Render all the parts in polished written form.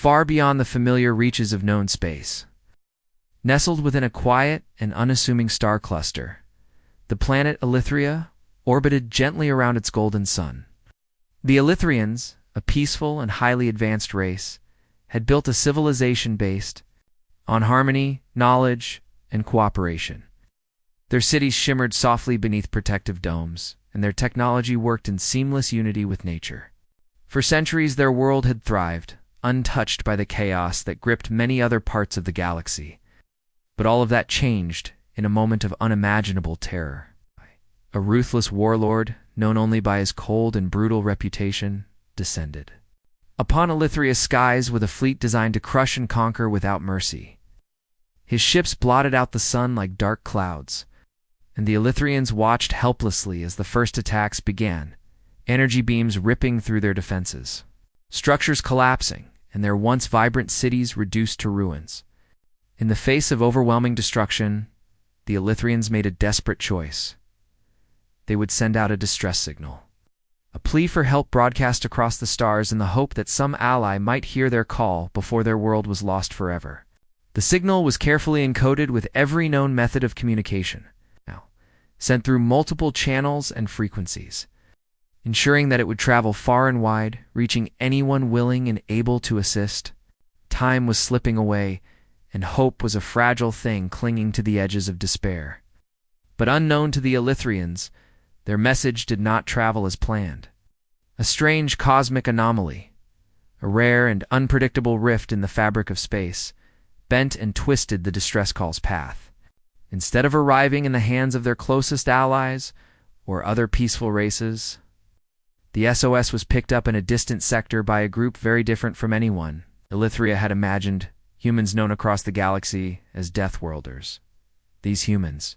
far beyond the familiar reaches of known space. Nestled within a quiet and unassuming star cluster, the planet Elithria orbited gently around its golden sun. The Elithrians, a peaceful and highly advanced race, had built a civilization based on harmony, knowledge, and cooperation. Their cities shimmered softly beneath protective domes, and their technology worked in seamless unity with nature. For centuries, their world had thrived, untouched by the chaos that gripped many other parts of the galaxy. But all of that changed in a moment of unimaginable terror. A ruthless warlord, known only by his cold and brutal reputation, descended upon Elithria's skies with a fleet designed to crush and conquer without mercy. His ships blotted out the sun like dark clouds, and the Elithrians watched helplessly as the first attacks began, energy beams ripping through their defenses, structures collapsing, and their once vibrant cities reduced to ruins. In the face of overwhelming destruction, the Elithrians made a desperate choice. They would send out a distress signal, a plea for help broadcast across the stars in the hope that some ally might hear their call before their world was lost forever. The signal was carefully encoded with every known method of communication, sent through multiple channels and frequencies, ensuring that it would travel far and wide, reaching anyone willing and able to assist. Time was slipping away, and hope was a fragile thing clinging to the edges of despair. But unknown to the Elithrians, their message did not travel as planned. A strange cosmic anomaly, a rare and unpredictable rift in the fabric of space, bent and twisted the distress call's path. Instead of arriving in the hands of their closest allies or other peaceful races, the SOS was picked up in a distant sector by a group very different from anyone Elithria had imagined, humans known across the galaxy as Deathworlders. These humans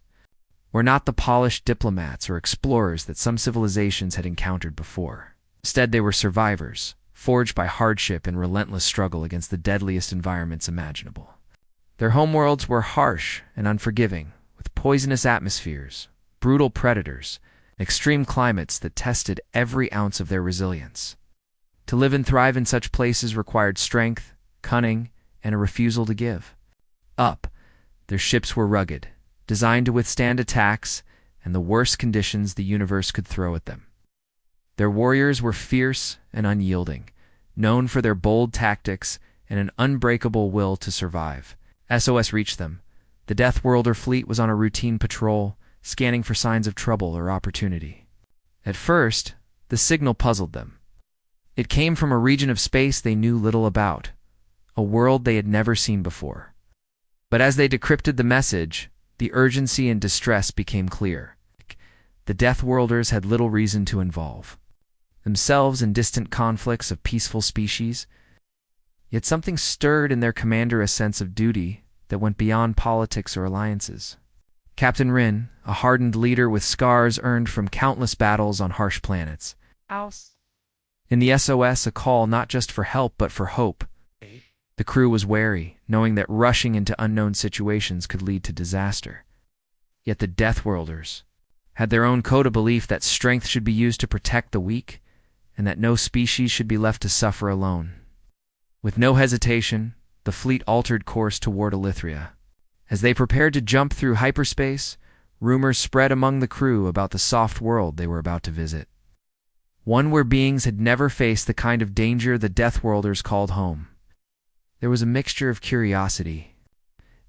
were not the polished diplomats or explorers that some civilizations had encountered before. Instead, they were survivors, forged by hardship and relentless struggle against the deadliest environments imaginable. Their homeworlds were harsh and unforgiving, with poisonous atmospheres, brutal predators, and extreme climates that tested every ounce of their resilience. To live and thrive in such places required strength, cunning, and a refusal to give up. Their ships were rugged, designed to withstand attacks and the worst conditions the universe could throw at them. Their warriors were fierce and unyielding, known for their bold tactics and an unbreakable will to survive. SOS reached them. The Deathworlder fleet was on a routine patrol, scanning for signs of trouble or opportunity. At first, the signal puzzled them. It came from a region of space they knew little about, a world they had never seen before. But as they decrypted the message, the urgency and distress became clear. The Deathworlders had little reason to involve themselves in distant conflicts of peaceful species, yet something stirred in their commander a sense of duty that went beyond politics or alliances. Captain Rin, a hardened leader with scars earned from countless battles on harsh planets. In the SOS, a call not just for help but for hope. The crew was wary, knowing that rushing into unknown situations could lead to disaster. Yet the Deathworlders had their own code of belief that strength should be used to protect the weak, and that no species should be left to suffer alone. With no hesitation, the fleet altered course toward Elithria. As they prepared to jump through hyperspace, rumors spread among the crew about the soft world they were about to visit. One where beings had never faced the kind of danger the Deathworlders called home. There was a mixture of curiosity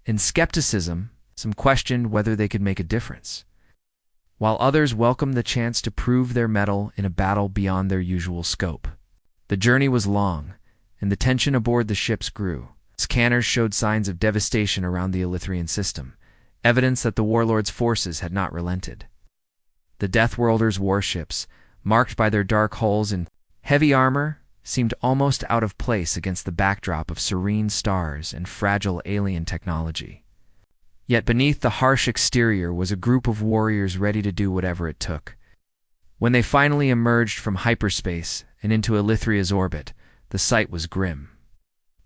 and skepticism. Some questioned whether they could make a difference, while others welcomed the chance to prove their mettle in a battle beyond their usual scope. The journey was long, and the tension aboard the ships grew. Scanners showed signs of devastation around the Elithrian system, evidence that the warlords' forces had not relented. The Deathworlders' warships, marked by their dark hulls and heavy armor, seemed almost out of place against the backdrop of serene stars and fragile alien technology. Yet beneath the harsh exterior was a group of warriors ready to do whatever it took. When they finally emerged from hyperspace and into Elithria's orbit, the sight was grim.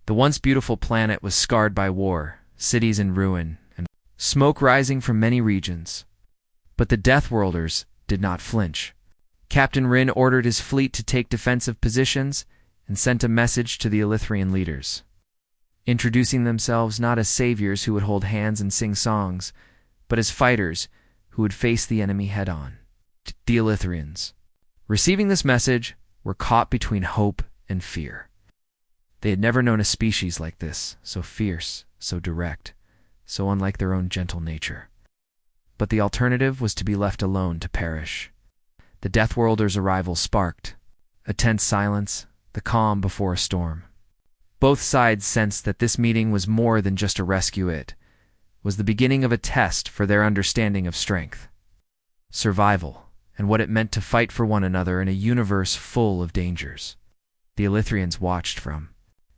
The once beautiful planet was scarred by war, cities in ruin, and smoke rising from many regions. But the Deathworlders did not flinch. Captain Rin ordered his fleet to take defensive positions, and sent a message to the Elithrian leaders, introducing themselves not as saviors who would hold hands and sing songs, but as fighters who would face the enemy head-on. The Elithrians, receiving this message, were caught between hope and fear. They had never known a species like this, so fierce, so direct, so unlike their own gentle nature. But the alternative was to be left alone to perish. The Deathworlder's arrival sparked a tense silence, the calm before a storm. Both sides sensed that this meeting was more than just a rescue. It was the beginning of a test for their understanding of strength, survival, and what it meant to fight for one another in a universe full of dangers. The Elithrians watched from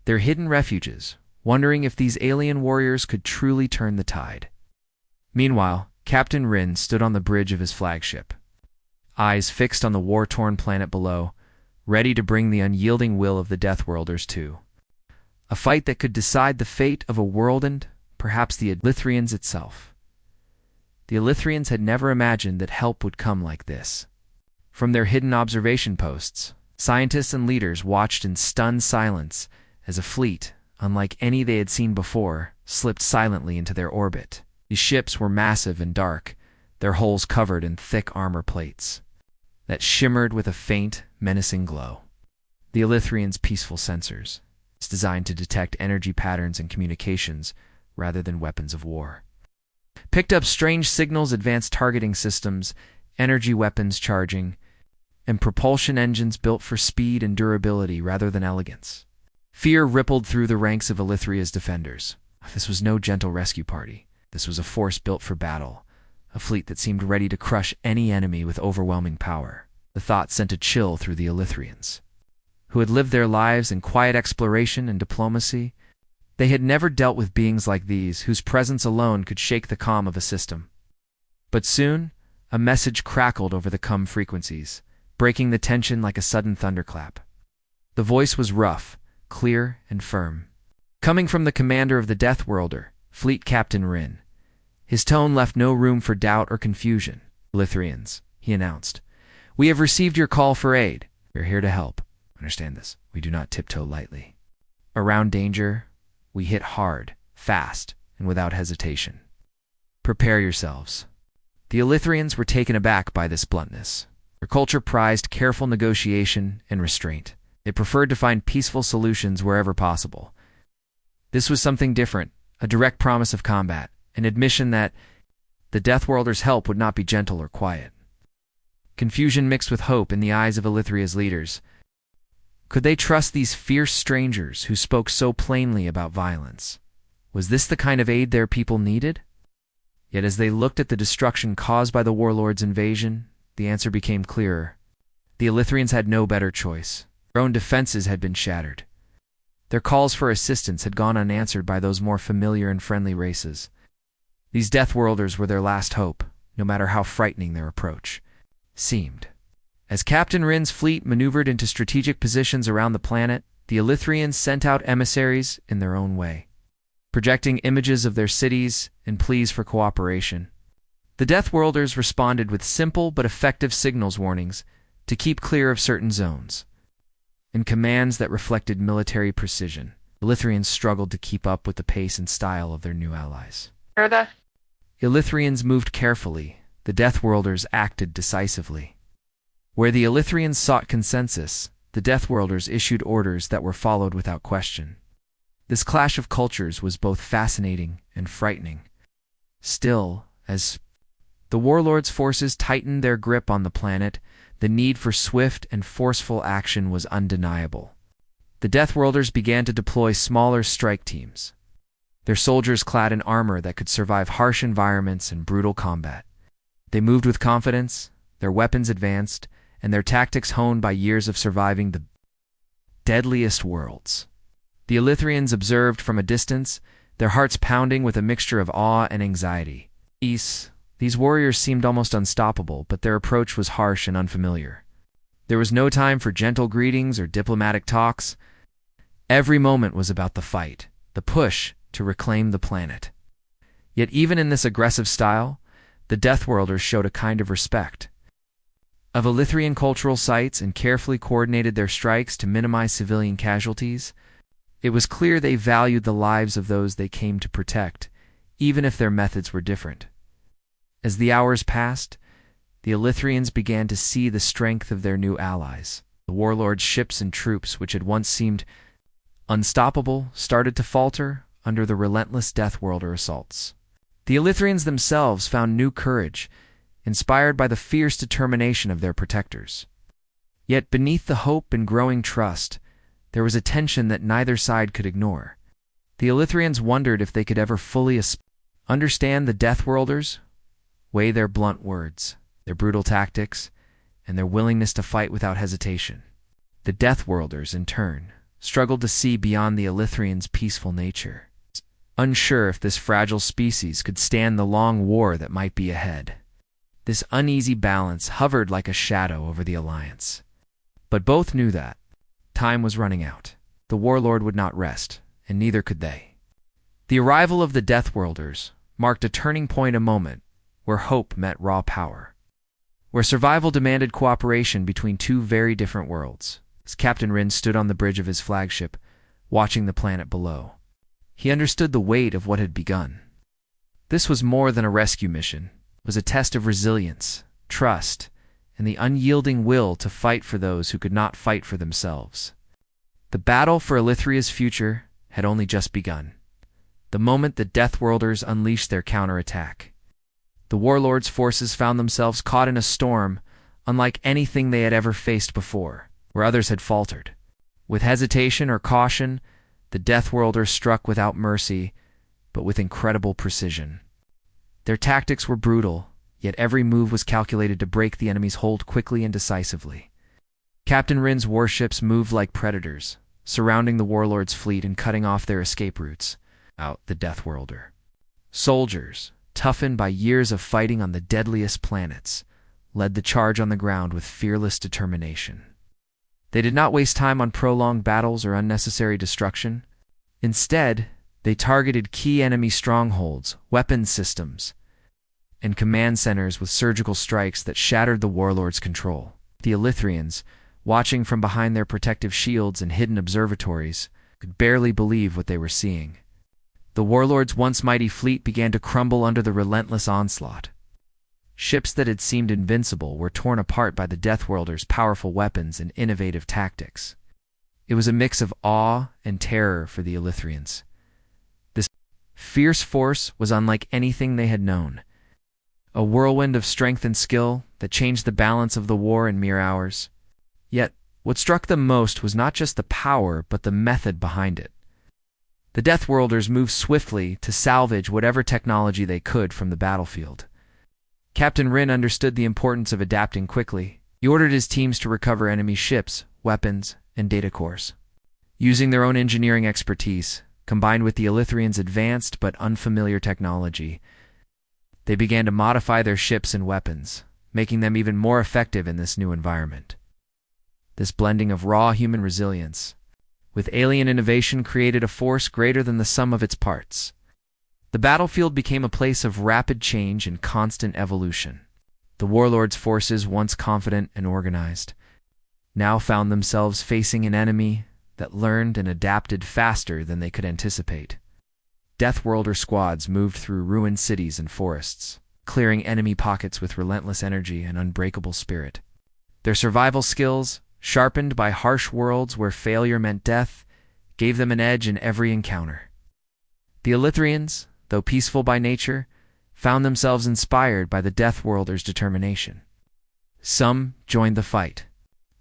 their hidden refuges, wondering if these alien warriors could truly turn the tide. Meanwhile, Captain Rin stood on the bridge of his flagship, eyes fixed on the war-torn planet below, ready to bring the unyielding will of the Deathworlders to a fight that could decide the fate of a world and, perhaps, the Elithrians itself. The Elithrians had never imagined that help would come like this. From their hidden observation posts, scientists and leaders watched in stunned silence as a fleet, unlike any they had seen before, slipped silently into their orbit. These ships were massive and dark, their hulls covered in thick armor plates that shimmered with a faint, menacing glow. The Elithrians' peaceful sensors, designed to detect energy patterns and communications rather than weapons of war, picked up strange signals, advanced targeting systems, energy weapons charging, and propulsion engines built for speed and durability rather than elegance. Fear rippled through the ranks of Elithria's defenders. This was no gentle rescue party. This was a force built for battle, a fleet that seemed ready to crush any enemy with overwhelming power. The thought sent a chill through the Elithrians, who had lived their lives in quiet exploration and diplomacy. They had never dealt with beings like these, whose presence alone could shake the calm of a system. But soon, a message crackled over the comm frequencies, breaking the tension like a sudden thunderclap. The voice was rough, clear, and firm, coming from the commander of the Deathworlder, Fleet Captain Rin. His tone left no room for doubt or confusion. "Elithrians," he announced, "we have received your call for aid. We are here to help. Understand this. We do not tiptoe lightly. Around danger, we hit hard, fast, and without hesitation. Prepare yourselves." The Elithrians were taken aback by this bluntness. Their culture prized careful negotiation and restraint. They preferred to find peaceful solutions wherever possible. This was something different, a direct promise of combat, an admission that the Deathworlder's help would not be gentle or quiet. Confusion mixed with hope in the eyes of Elithria's leaders. Could they trust these fierce strangers who spoke so plainly about violence? Was this the kind of aid their people needed? Yet as they looked at the destruction caused by the warlord's invasion, the answer became clearer. The Elithrians had no better choice. Their own defenses had been shattered. Their calls for assistance had gone unanswered by those more familiar and friendly races. These Deathworlders were their last hope, no matter how frightening their approach seemed. As Captain Rin's fleet maneuvered into strategic positions around the planet, the Elithrians sent out emissaries in their own way, projecting images of their cities and pleas for cooperation. The Deathworlders responded with simple but effective signals warnings to keep clear of certain zones, and commands that reflected military precision. The Elithrians struggled to keep up with the pace and style of their new allies. Elithrians moved carefully. The Deathworlders acted decisively. Where the Elithrians sought consensus, the Deathworlders issued orders that were followed without question. This clash of cultures was both fascinating and frightening. Still, as the warlords' forces tightened their grip on the planet, the need for swift and forceful action was undeniable. The Deathworlders began to deploy smaller strike teams, their soldiers clad in armor that could survive harsh environments and brutal combat. They moved with confidence, their weapons advanced, and their tactics honed by years of surviving the deadliest worlds. The Elithrians observed from a distance, their hearts pounding with a mixture of awe and anxiety. These warriors seemed almost unstoppable, but their approach was harsh and unfamiliar. There was no time for gentle greetings or diplomatic talks. Every moment was about the fight, the push to reclaim the planet. Yet even in this aggressive style, the Deathworlders showed a kind of respect. of Elithrian cultural sites and carefully coordinated their strikes to minimize civilian casualties. It was clear they valued the lives of those they came to protect, even if their methods were different. As the hours passed, the Elithrians began to see the strength of their new allies. The warlord's ships and troops, which had once seemed unstoppable, started to falter under the relentless Deathworlder assaults. The Elithrians themselves found new courage, inspired by the fierce determination of their protectors. Yet beneath the hope and growing trust, there was a tension that neither side could ignore. The Elithrians wondered if they could ever fully understand the Deathworlders, weigh their blunt words, their brutal tactics, and their willingness to fight without hesitation. The Deathworlders, in turn, struggled to see beyond the Elithrians' peaceful nature, unsure if this fragile species could stand the long war that might be ahead. This uneasy balance hovered like a shadow over the alliance. But both knew that time was running out. The warlord would not rest, and neither could they. The arrival of the Deathworlders marked a turning point, a moment where hope met raw power, where survival demanded cooperation between two very different worlds. As Captain Rin stood on the bridge of his flagship, watching the planet below, he understood the weight of what had begun. This was more than a rescue mission. It was a test of resilience, trust, and the unyielding will to fight for those who could not fight for themselves. The battle for Elithria's future had only just begun, the moment the Deathworlders unleashed their counterattack. The warlord's forces found themselves caught in a storm unlike anything they had ever faced before, where others had faltered. With hesitation or caution, the Deathworlders struck without mercy, but with incredible precision. Their tactics were brutal, yet every move was calculated to break the enemy's hold quickly and decisively. Captain Rin's warships moved like predators, surrounding the warlord's fleet and cutting off their escape routes. Out the Deathworlder. Soldiers, toughened by years of fighting on the deadliest planets, led the charge on the ground with fearless determination. They did not waste time on prolonged battles or unnecessary destruction. Instead, they targeted key enemy strongholds, weapons systems, and command centers with surgical strikes that shattered the warlord's control. The Elithrians, watching from behind their protective shields and hidden observatories, could barely believe what they were seeing. The warlord's once mighty fleet began to crumble under the relentless onslaught. Ships that had seemed invincible were torn apart by the Deathworlders' powerful weapons and innovative tactics. It was a mix of awe and terror for the Elithrians. This fierce force was unlike anything they had known, a whirlwind of strength and skill that changed the balance of the war in mere hours. Yet, what struck them most was not just the power, but the method behind it. The Deathworlders moved swiftly to salvage whatever technology they could from the battlefield. Captain Rin understood the importance of adapting quickly. He ordered his teams to recover enemy ships, weapons, and data cores. Using their own engineering expertise, combined with the Elithrians' advanced but unfamiliar technology, they began to modify their ships and weapons, making them even more effective in this new environment. This blending of raw human resilience with alien innovation created a force greater than the sum of its parts. The battlefield became a place of rapid change and constant evolution. The warlord's forces, once confident and organized, now found themselves facing an enemy that learned and adapted faster than they could anticipate. Deathworlder squads moved through ruined cities and forests, clearing enemy pockets with relentless energy and unbreakable spirit. Their survival skills, sharpened by harsh worlds where failure meant death, gave them an edge in every encounter. The Elithrians, though peaceful by nature, found themselves inspired by the Deathworlders' determination. Some joined the fight,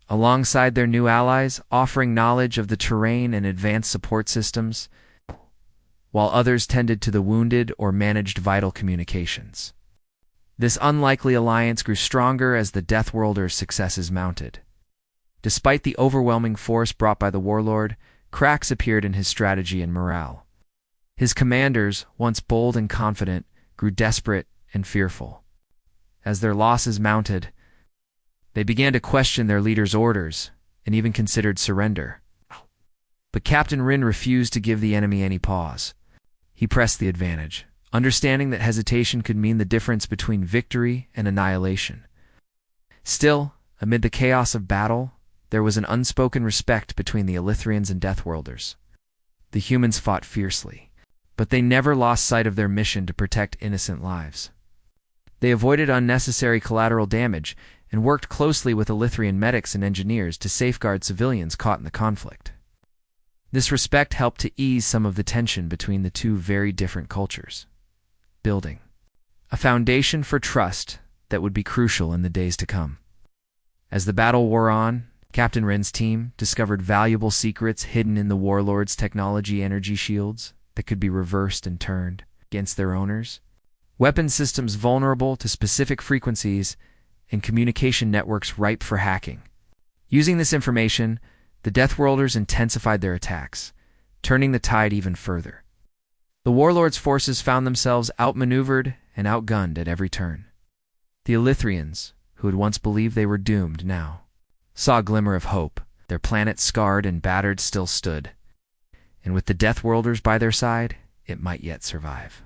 alongside their new allies, offering knowledge of the terrain and advanced support systems, while others tended to the wounded or managed vital communications. This unlikely alliance grew stronger as the Deathworlders' successes mounted. Despite the overwhelming force brought by the warlord, cracks appeared in his strategy and morale. His commanders, once bold and confident, grew desperate and fearful. As their losses mounted, they began to question their leader's orders and even considered surrender. But Captain Rin refused to give the enemy any pause. He pressed the advantage, understanding that hesitation could mean the difference between victory and annihilation. Still, Amid the chaos of battle, there was an unspoken respect between the Elithrians and Deathworlders. The humans fought fiercely, but they never lost sight of their mission to protect innocent lives. They avoided unnecessary collateral damage and worked closely with Elithrian medics and engineers to safeguard civilians caught in the conflict. This respect helped to ease some of the tension between the two very different cultures, building a foundation for trust that would be crucial in the days to come. As the battle wore on, Captain Wren's team discovered valuable secrets hidden in the warlords' technology energy shields that could be reversed and turned against their owners, weapon systems vulnerable to specific frequencies, and communication networks ripe for hacking. Using this information, the Deathworlders intensified their attacks, turning the tide even further. The warlords' forces found themselves outmaneuvered and outgunned at every turn. The Elithrians, who had once believed they were doomed, now saw a glimmer of hope. Their planet, scarred and battered, still stood, and with the Deathworlders by their side, it might yet survive.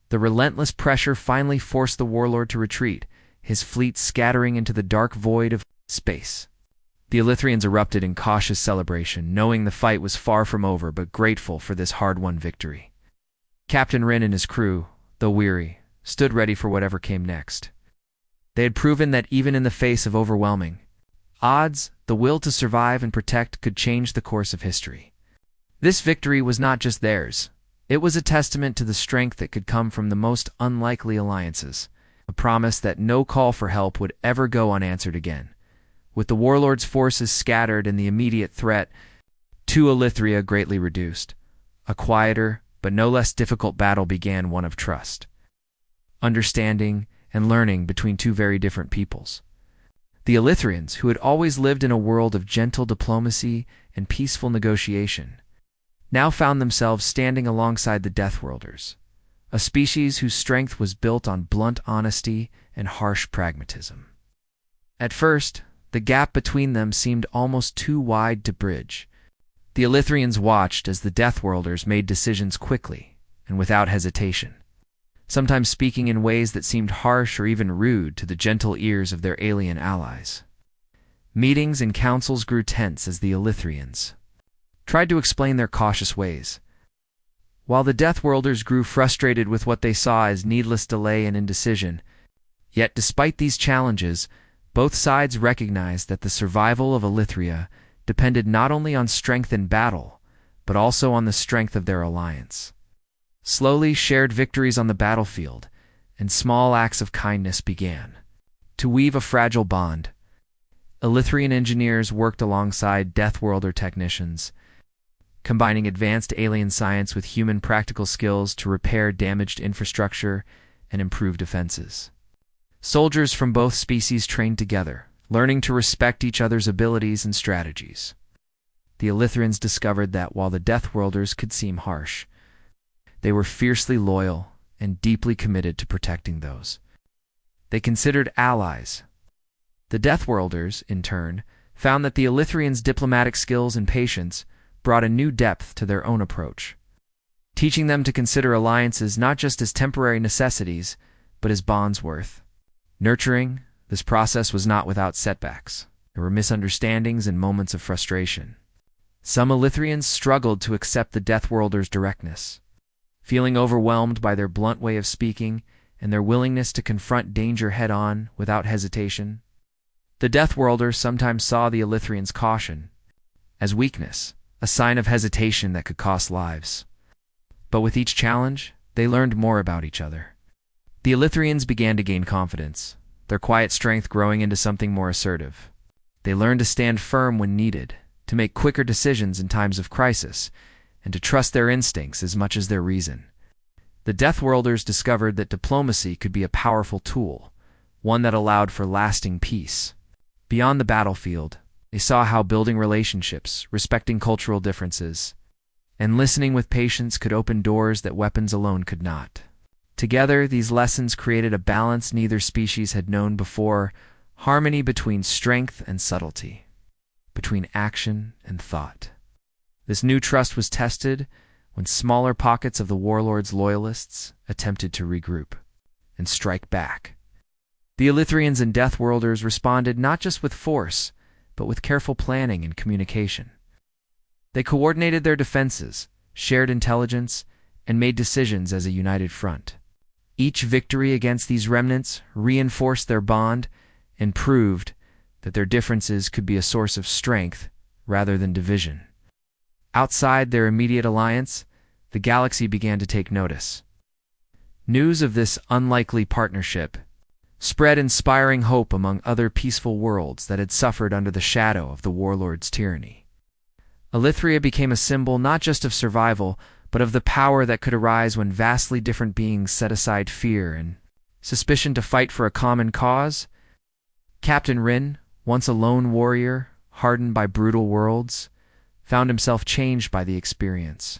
The relentless pressure finally forced the warlord to retreat, his fleet scattering into the dark void of space. The Elithrians erupted in cautious celebration, knowing the fight was far from over but grateful for this hard-won victory. Captain Wren and his crew, though weary, stood ready for whatever came next. They had proven that even in the face of overwhelming odds, the will to survive and protect could change the course of history. This victory was not just theirs. It was a testament to the strength that could come from the most unlikely alliances, a promise that no call for help would ever go unanswered again. With the warlords' forces scattered and the immediate threat to Elithria greatly reduced, a quieter but no less difficult battle began, one of trust, understanding, and learning between two very different peoples. The Elithrians, who had always lived in a world of gentle diplomacy and peaceful negotiation, now found themselves standing alongside the Deathworlders, a species whose strength was built on blunt honesty and harsh pragmatism. At first, the gap between them seemed almost too wide to bridge. The Elithrians watched as the Deathworlders made decisions quickly and without hesitation, sometimes speaking in ways that seemed harsh or even rude to the gentle ears of their alien allies. Meetings and councils grew tense as the Elithrians tried to explain their cautious ways, while the Deathworlders grew frustrated with what they saw as needless delay and indecision. Yet despite these challenges, both sides recognized that the survival of Elithria depended not only on strength in battle, but also on the strength of their alliance. Slowly, shared victories on the battlefield and small acts of kindness began to weave a fragile bond. Elithrian engineers worked alongside Deathworlder technicians, combining advanced alien science with human practical skills to repair damaged infrastructure and improve defenses. Soldiers from both species trained together, learning to respect each other's abilities and strategies. The Elithrians discovered that while the Deathworlders could seem harsh, they were fiercely loyal and deeply committed to protecting those they considered allies. The Deathworlders, in turn, found that the Elithrians' diplomatic skills and patience brought a new depth to their own approach, teaching them to consider alliances not just as temporary necessities, but as bonds worth nurturing. This process was not without setbacks. There were misunderstandings and moments of frustration. Some Elithrians struggled to accept the Deathworlders' directness, feeling overwhelmed by their blunt way of speaking and their willingness to confront danger head-on without hesitation. The Deathworlders sometimes saw the Elithrians' caution as weakness, a sign of hesitation that could cost lives. But with each challenge, they learned more about each other. The Elithrians began to gain confidence, their quiet strength growing into something more assertive. They learned to stand firm when needed, to make quicker decisions in times of crisis, and to trust their instincts as much as their reason. The Deathworlders discovered that diplomacy could be a powerful tool, one that allowed for lasting peace. Beyond the battlefield, they saw how building relationships, respecting cultural differences, and listening with patience could open doors that weapons alone could not. Together, these lessons created a balance neither species had known before, harmony between strength and subtlety, between action and thought. This new trust was tested when smaller pockets of the warlords' loyalists attempted to regroup and strike back. The Elithrians and Deathworlders responded not just with force, but with careful planning and communication. They coordinated their defenses, shared intelligence, and made decisions as a united front. Each victory against these remnants reinforced their bond and proved that their differences could be a source of strength rather than division. Outside their immediate alliance, the galaxy began to take notice. News of this unlikely partnership spread inspiring hope among other peaceful worlds that had suffered under the shadow of the warlord's tyranny. Elithria became a symbol not just of survival, but of the power that could arise when vastly different beings set aside fear and suspicion to fight for a common cause. Captain Rin, once a lone warrior, hardened by brutal worlds, found himself changed by the experience.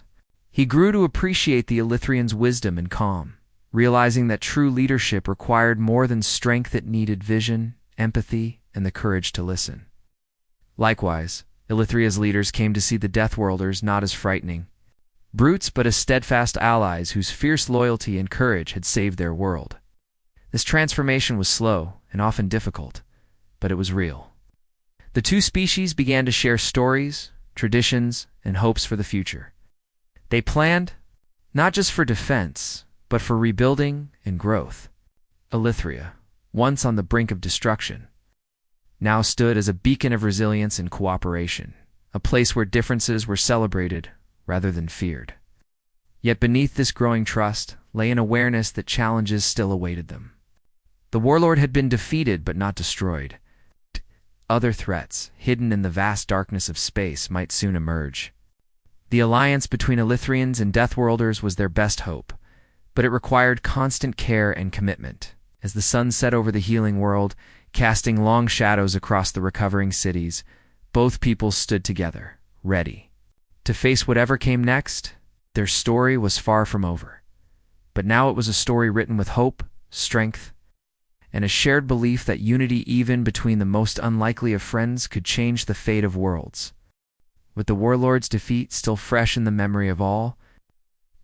He grew to appreciate the Elithrians' wisdom and calm, realizing that true leadership required more than strength. It needed vision, empathy, and the courage to listen. Likewise, Elithria's leaders came to see the Deathworlders not as frightening brutes, but as steadfast allies whose fierce loyalty and courage had saved their world. This transformation was slow and often difficult, but it was real. The two species began to share stories, traditions, and hopes for the future. They planned, not just for defense, but for rebuilding and growth. Elithria, once on the brink of destruction, now stood as a beacon of resilience and cooperation, a place where differences were celebrated rather than feared. Yet beneath this growing trust lay an awareness that challenges still awaited them. The warlord had been defeated but not destroyed. Other threats, hidden in the vast darkness of space, might soon emerge. The alliance between Elithrians and Deathworlders was their best hope, but it required constant care and commitment. As the sun set over the healing world, casting long shadows across the recovering cities, both peoples stood together, ready to face whatever came next. Their story was far from over, but now it was a story written with hope, strength, and a shared belief that unity even between the most unlikely of friends could change the fate of worlds. With the warlord's defeat still fresh in the memory of all,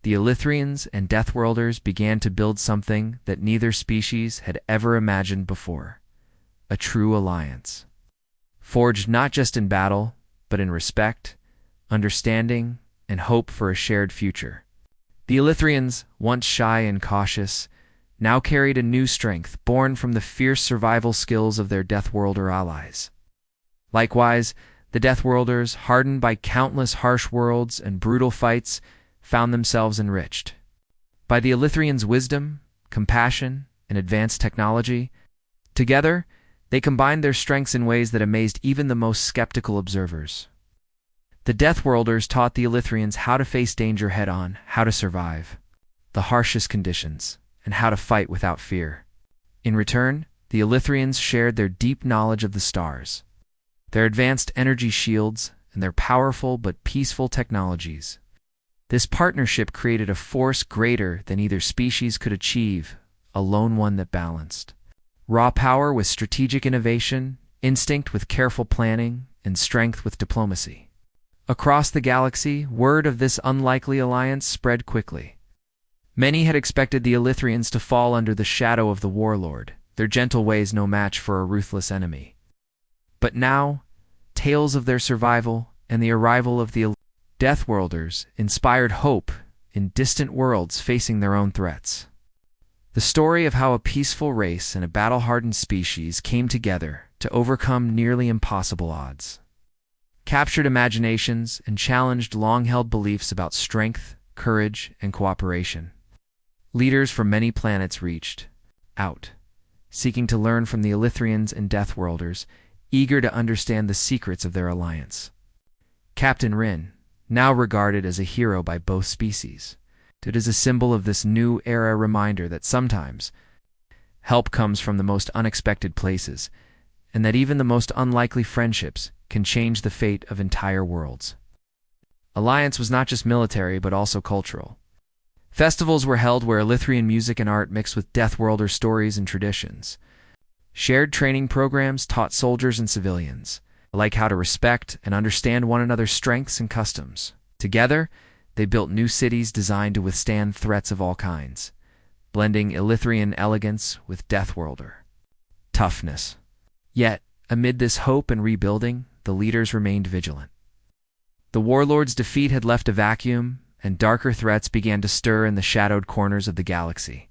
the Elithrians and Deathworlders began to build something that neither species had ever imagined before: a true alliance, forged not just in battle, but in respect, understanding, and hope for a shared future. The Elithrians, once shy and cautious, now carried a new strength born from the fierce survival skills of their Deathworlder allies. Likewise, the Deathworlders, hardened by countless harsh worlds and brutal fights, found themselves enriched. By the Elithrians' wisdom, compassion, and advanced technology, together, they combined their strengths in ways that amazed even the most skeptical observers. The Deathworlders taught the Elithrians how to face danger head-on, how to survive the harshest conditions, and how to fight without fear. In return, the Elithrians shared their deep knowledge of the stars, their advanced energy shields, and their powerful but peaceful technologies. This partnership created a force greater than either species could achieve, a lone one that balanced raw power with strategic innovation, instinct with careful planning, and strength with diplomacy. Across the galaxy, word of this unlikely alliance spread quickly. Many had expected the Elithrians to fall under the shadow of the warlord, their gentle ways no match for a ruthless enemy. But now, tales of their survival and the arrival of the Deathworlders inspired hope in distant worlds facing their own threats. The story of how a peaceful race and a battle-hardened species came together to overcome nearly impossible odds captured imaginations and challenged long-held beliefs about strength, courage, and cooperation. Leaders from many planets reached out, seeking to learn from the Elithrians and Deathworlders, eager to understand the secrets of their alliance. Captain Rin, now regarded as a hero by both species, stood as a symbol of this new era, reminder that sometimes help comes from the most unexpected places, and that even the most unlikely friendships can change the fate of entire worlds. Alliance was not just military, but also cultural. Festivals were held where Elithrian music and art mixed with Deathworlder stories and traditions. Shared training programs taught soldiers and civilians alike how to respect and understand one another's strengths and customs. Together, they built new cities designed to withstand threats of all kinds, blending Elithrian elegance with Deathworlder toughness. Yet, amid this hope and rebuilding, the leaders remained vigilant. The warlord's defeat had left a vacuum, and darker threats began to stir in the shadowed corners of the galaxy.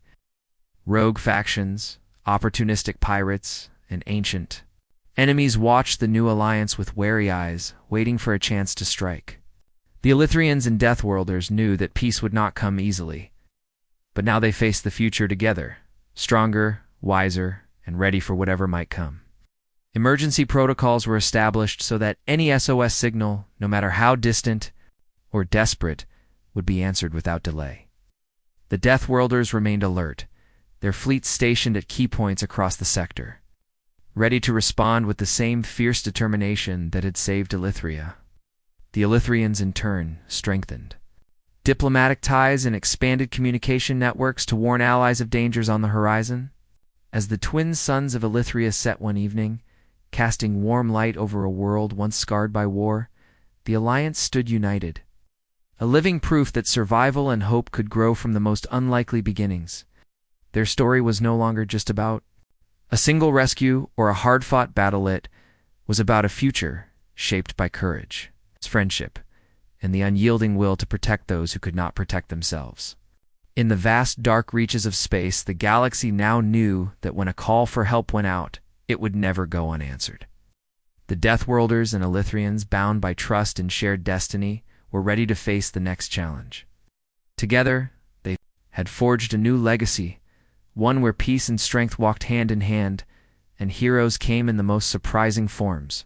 Rogue factions, opportunistic pirates, and ancient enemies watched the new alliance with wary eyes, waiting for a chance to strike. The Elithrians and Deathworlders knew that peace would not come easily, but now they faced the future together, stronger, wiser, and ready for whatever might come. Emergency protocols were established so that any SOS signal, no matter how distant or desperate, would be answered without delay. The Deathworlders remained alert, their fleets stationed at key points across the sector, ready to respond with the same fierce determination that had saved Elithria. The Elithrians, in turn, strengthened diplomatic ties and expanded communication networks to warn allies of dangers on the horizon. As the twin suns of Elithria set one evening, casting warm light over a world once scarred by war, the alliance stood united, a living proof that survival and hope could grow from the most unlikely beginnings. Their story was no longer just about a single rescue or a hard-fought battle. It was about a future shaped by courage, friendship, and the unyielding will to protect those who could not protect themselves. In the vast dark reaches of space, the galaxy now knew that when a call for help went out, it would never go unanswered. The Deathworlders and Elithrians, bound by trust and shared destiny, were ready to face the next challenge. Together, they had forged a new legacy, one where peace and strength walked hand in hand, and heroes came in the most surprising forms.